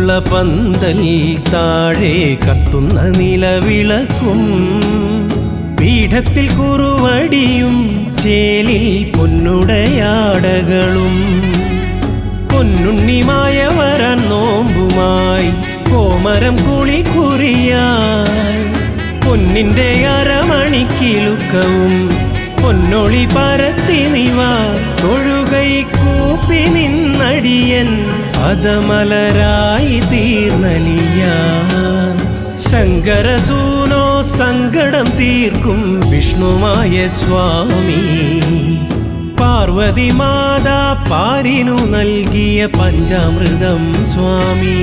ഉള്ള പന്തൽ താഴെ കത്തുന്ന നിലവിളക്കും പീഠത്തിൽ കുറുവടിയും ചേലിൽ പൊന്നുടയാടകളും പൊന്നുണ്ണിമായ വരാൻ നോമ്പുമായി കോമരം കുളിക്കുറിയായി പൊന്നിന്റെ അരമണിക്കിലുക്കവും പൊന്നൊളി പരത്തി നിവ തൊഴുകൈ കൂപ്പി നിന്നടിയൻ പദമലരായി തീർന്നലിയാൻ ശങ്കരസൂനോ സങ്കടം തീർക്കും വിഷ്ണുമായ സ്വാമി പാർവതി മാതാ പാരിനു നൽകിയ പഞ്ചാമൃതം സ്വാമി.